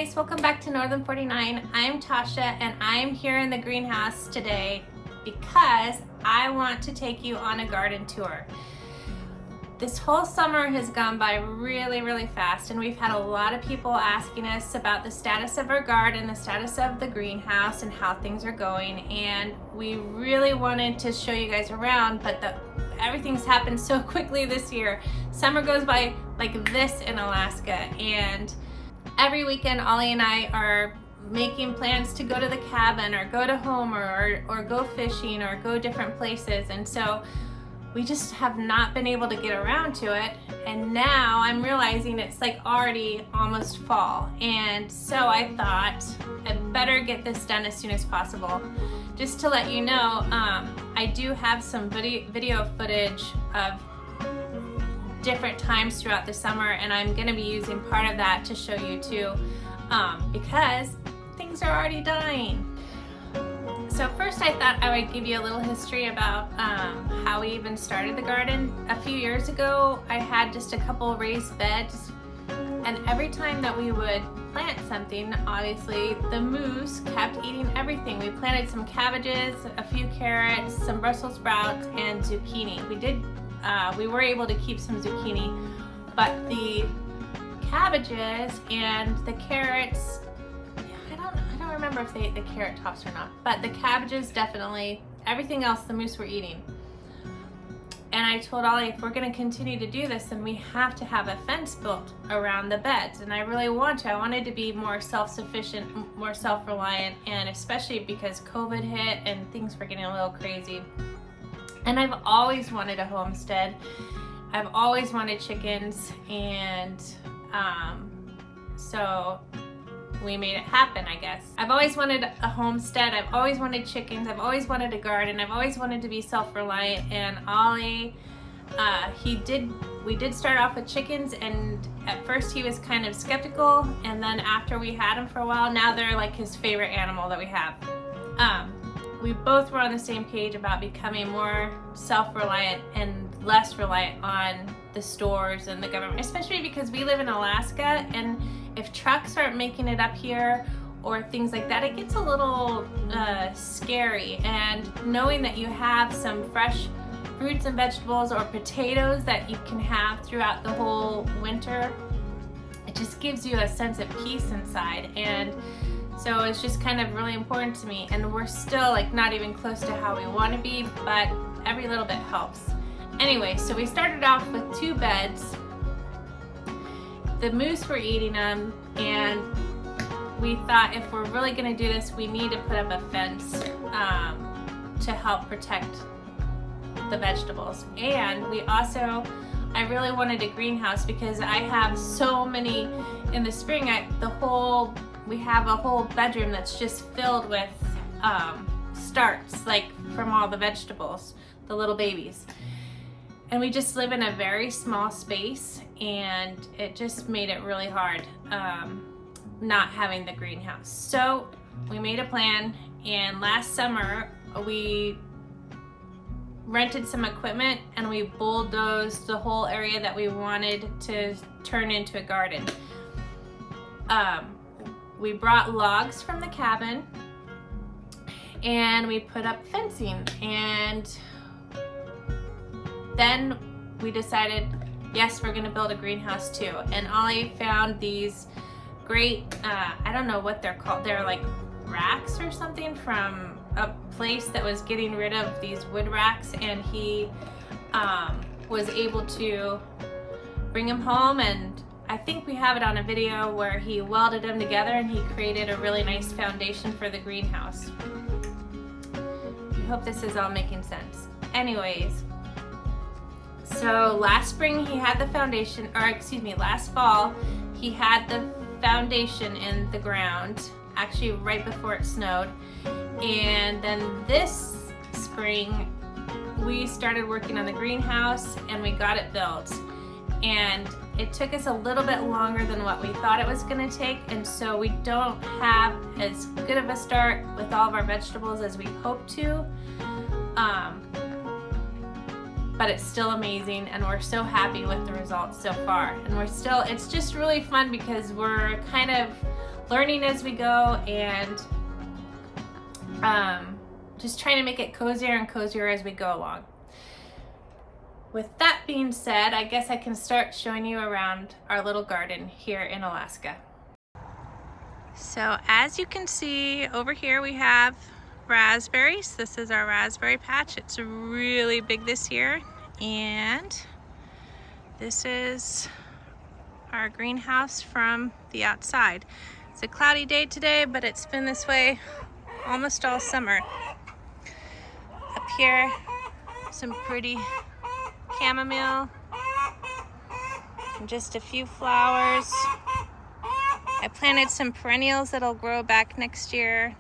guys, welcome back to Northern 49. I'm Tasha and I'm here in the greenhouse today because I want to take you on a garden tour. This whole summer has gone by really fast, and we've had a lot of people asking us about the status of our garden, the status of the greenhouse, and how things are going. And we really wanted to show you guys around, but everything's happened so quickly this year. Summer goes by like this in Alaska, and every weekend Oli and I are making plans to go to the cabin or go to Homer or go fishing or go different places. And so we just have not been able to get around to it, and now I'm realizing it's like already almost fall, and so I thought I'd better get this done as soon as possible. Just to let you know, I do have some video footage of different times throughout the summer, and I'm going to be using part of that to show you too, because things are already dying. So first I thought I would give you a little history about how we even started the garden. A few years ago I had just a couple raised beds, and every time that we would plant something, obviously the moose kept eating everything. We planted some cabbages, a few carrots, some Brussels sprouts, and zucchini. We were able to keep some zucchini, but the cabbages and the carrots, I don't remember if they ate the carrot tops or not, but the cabbages definitely, everything else the moose were eating. And I told Oli, if we're going to continue to do this, then we have to have a fence built around the beds. And I really want to. I wanted to be more self-sufficient, more self-reliant, and especially because COVID hit and things were getting a little crazy. And I've always wanted a homestead. I've always wanted chickens, and so we made it happen, I guess. I've always wanted a homestead, I've always wanted chickens, I've always wanted a garden, I've always wanted to be self-reliant, and Oli, we did start off with chickens, and at first he was kind of skeptical, and then after we had them for a while, now they're like his favorite animal that we have. We both were on the same page about becoming more self-reliant and less reliant on the stores and the government, especially because we live in Alaska, and if trucks aren't making it up here or things like that, it gets a little scary. And knowing that you have some fresh fruits and vegetables or potatoes that you can have throughout the whole winter, it just gives you a sense of peace inside. And so it's just kind of really important to me, and we're still like not even close to how we want to be, but every little bit helps. Anyway, so we started off with 2 beds. The moose were eating them, and we thought if we're really going to do this, we need to put up a fence to help protect the vegetables. And we also, I really wanted a greenhouse because I have so many in the spring. We have a whole bedroom that's just filled with starts, like from all the vegetables, the little babies. And we just live in a very small space, and it just made it really hard not having the greenhouse. So we made a plan, and last summer we rented some equipment and we bulldozed the whole area that we wanted to turn into a garden. We brought logs from the cabin and we put up fencing, and then we decided, yes, we're gonna build a greenhouse too. And Oli found these great, I don't know what they're called, they're like racks or something from a place that was getting rid of these wood racks, and he was able to bring them home, and I think we have it on a video where he welded them together and he created a really nice foundation for the greenhouse. I hope this is all making sense. Anyways, so last spring he had the foundation, or excuse me, last fall he had the foundation in the ground, actually right before it snowed. And then this spring we started working on the greenhouse and we got it built. And it took us a little bit longer than what we thought it was going to take, and so we don't have as good of a start with all of our vegetables as we hoped to. But it's still amazing, and we're so happy with the results so far. And it's just really fun because we're kind of learning as we go and just trying to make it cozier and cozier as we go along. With that being said, I guess I can start showing you around our little garden here in Alaska. So as you can see over here, we have raspberries. This is our raspberry patch. It's really big this year. And this is our greenhouse from the outside. It's a cloudy day today, but it's been this way almost all summer. Up here, some pretty chamomile and just a few flowers. I planted some perennials that'll grow back next year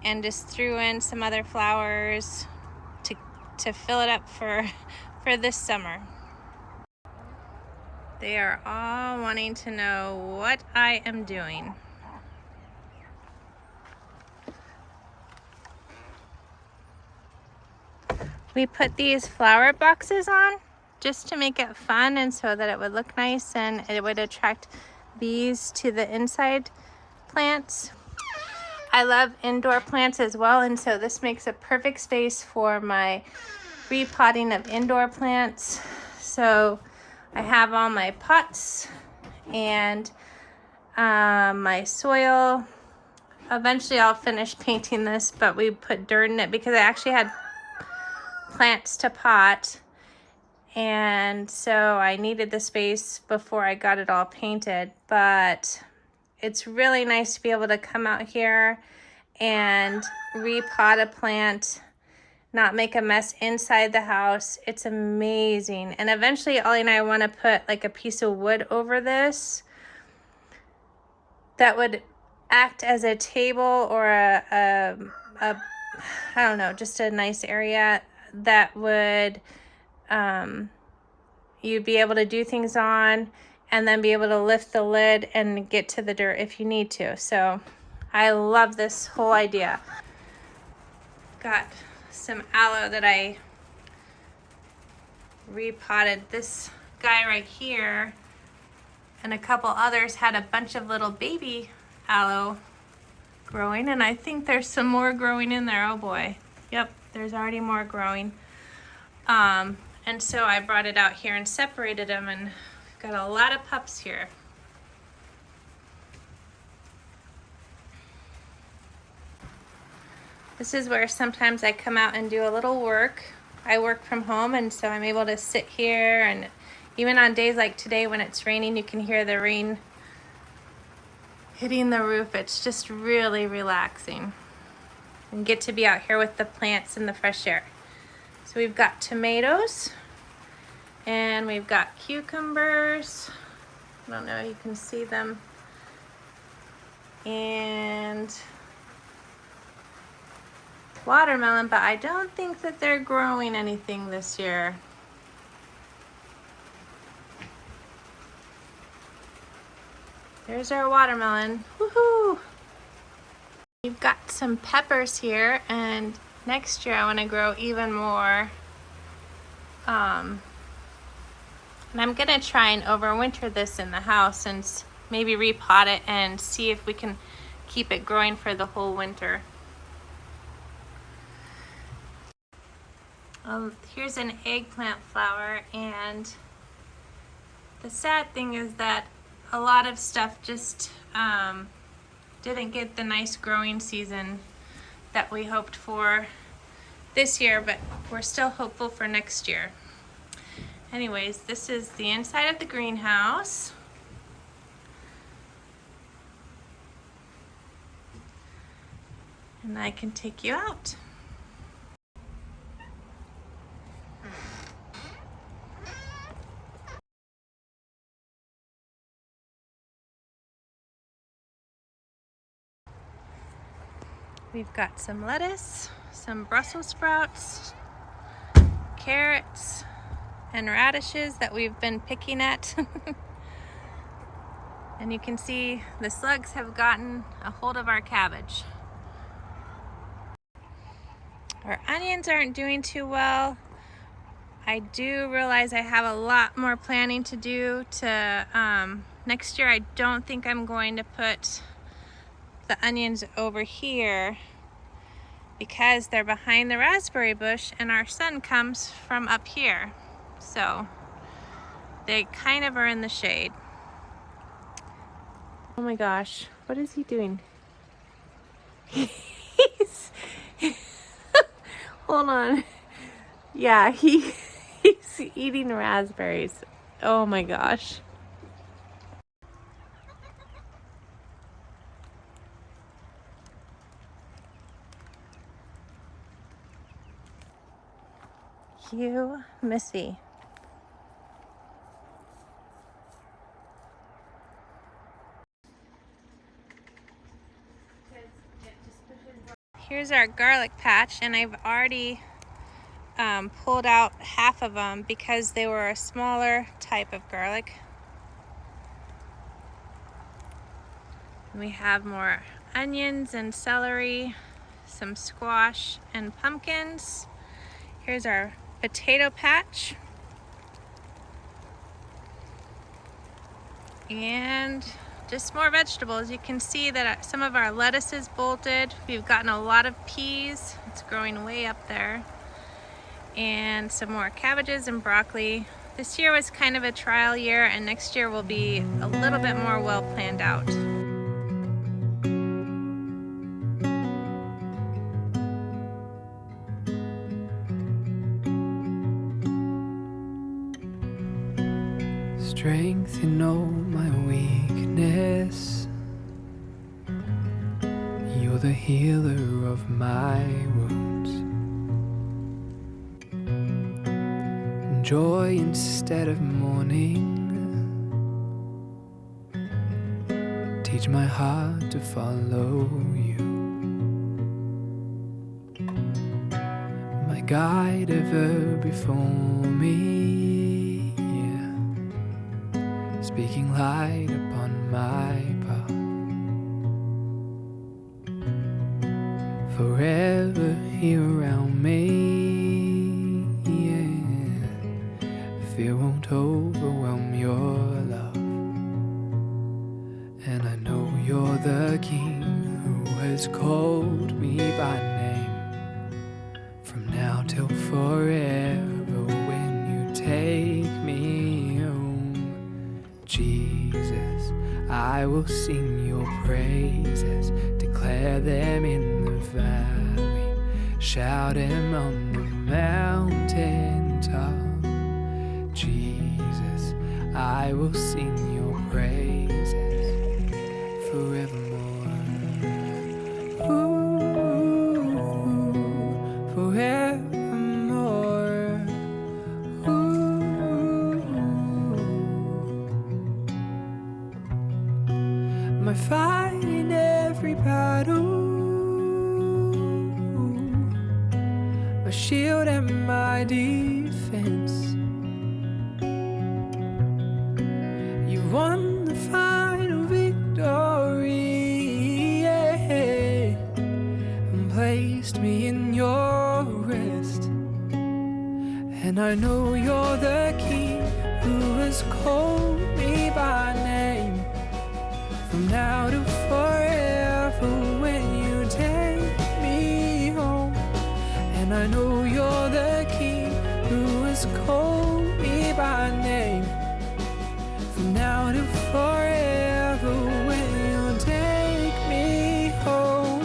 and just threw in some other flowers to fill it up for this summer. They are all wanting to know what I am doing. We put these flower boxes on just to make it fun and so that it would look nice and it would attract bees to the inside plants. I love indoor plants as well, and so this makes a perfect space for my repotting of indoor plants. So I have all my pots and my soil. Eventually I'll finish painting this, but we put dirt in it because I actually had plants to pot, and so I needed the space before I got it all painted. But it's really nice to be able to come out here and repot a plant, not make a mess inside the house. It's amazing. And eventually Ollie and I want to put like a piece of wood over this that would act as a table or a I don't know, just a nice area that would you'd be able to do things on and then be able to lift the lid and get to the dirt if you need to. So I love this whole idea. Got some aloe that I repotted. This guy right here and a couple others had a bunch of little baby aloe growing, and I think there's some more growing in there. Oh boy. Yep, there's already more growing. And so I brought it out here and separated them, and we've got a lot of pups here. This is where sometimes I come out and do a little work. I work from home, and so I'm able to sit here, and even on days like today when it's raining, you can hear the rain hitting the roof. It's just really relaxing. And get to be out here with the plants and the fresh air. So we've got tomatoes and we've got cucumbers. I don't know if you can see them. And watermelon, but I don't think that they're growing anything this year. There's our watermelon. Woohoo! We've got some peppers here, and next year I want to grow even more. And I'm gonna try and overwinter this in the house and maybe repot it and see if we can keep it growing for the whole winter. Here's an eggplant flower, and the sad thing is that a lot of stuff just didn't get the nice growing season that we hoped for this year, but we're still hopeful for next year. Anyways, this is the inside of the greenhouse. And I can take you out. We've got some lettuce, some Brussels sprouts, carrots, and radishes that we've been picking at. And you can see the slugs have gotten a hold of our cabbage. Our onions aren't doing too well. I do realize I have a lot more planning to do to next year. I don't think I'm going to put the onions over here because they're behind the raspberry bush and our sun comes from up here. So they kind of are in the shade. Oh my gosh, what is he doing? He's hold on. Yeah, he's eating raspberries. Oh my gosh. You missy. Here's our garlic patch, and I've already pulled out half of them because they were a smaller type of garlic. And we have more onions and celery, some squash and pumpkins. Here's our potato patch. And just more vegetables. You can see that some of our lettuce is bolted. We've gotten a lot of peas. It's growing way up there. And some more cabbages and broccoli. This year was kind of a trial year, and next year will be a little bit more well planned out. Strength in all my weakness, you're the healer of my wounds. Joy instead of mourning, teach my heart to follow you. My guide ever before me, speaking light upon my path. Forever here around me, fear won't overwhelm your love. And I know you're the King who has called me by name. From now till forever, when you take me home, Jesus, I will sing your praises, declare them in the valley, shout them on the mountain top. Jesus, I will sing your praises forevermore. Ooh, forevermore. Ooh, my fight in every battle, my shield and my defense. Won the final victory, and placed me in your rest. And I know you're the King who has called me by name. From now to forever, when you take me home. And I know you're the King who has called me by name. From now to forever, when you take me home,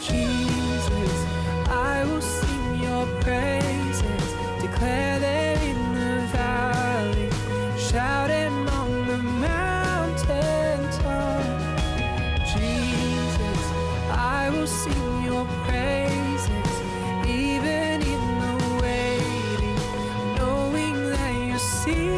Jesus, I will sing your praises, declare them in the valley, shout them on the mountain top. Jesus, I will sing your praises, even in the waiting, knowing that you see.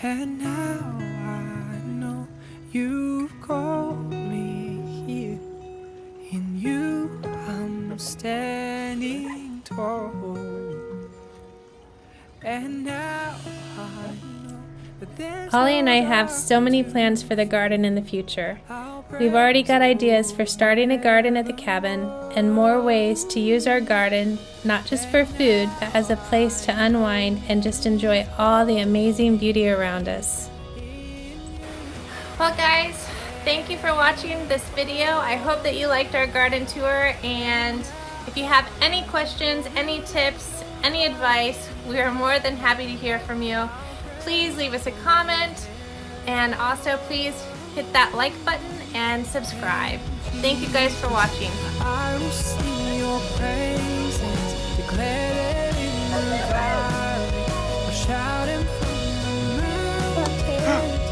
And now I know You've called me here. In you I'm standing tall. And now I know that there's Ollie and I no have so many plans for the garden in the future. We've already got ideas for starting a garden at the cabin and more ways to use our garden, not just for food, but as a place to unwind and just enjoy all the amazing beauty around us. Well guys, thank you for watching this video. I hope that you liked our garden tour, and if you have any questions, any tips, any advice, we are more than happy to hear from you. Please leave us a comment, and also please hit that like button and subscribe. Thank you guys for watching. I will sing your praises, declare it in the valley, or shouting from the mountain.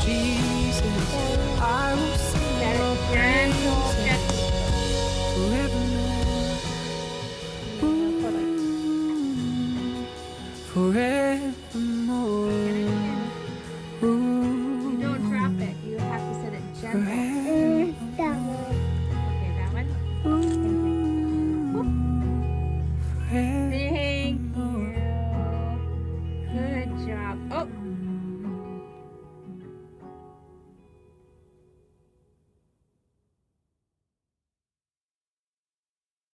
Jesus, I will sing your praises forevermore. Ooh, Don't drop it. You have to set it gently. Okay, that one. forevermore. There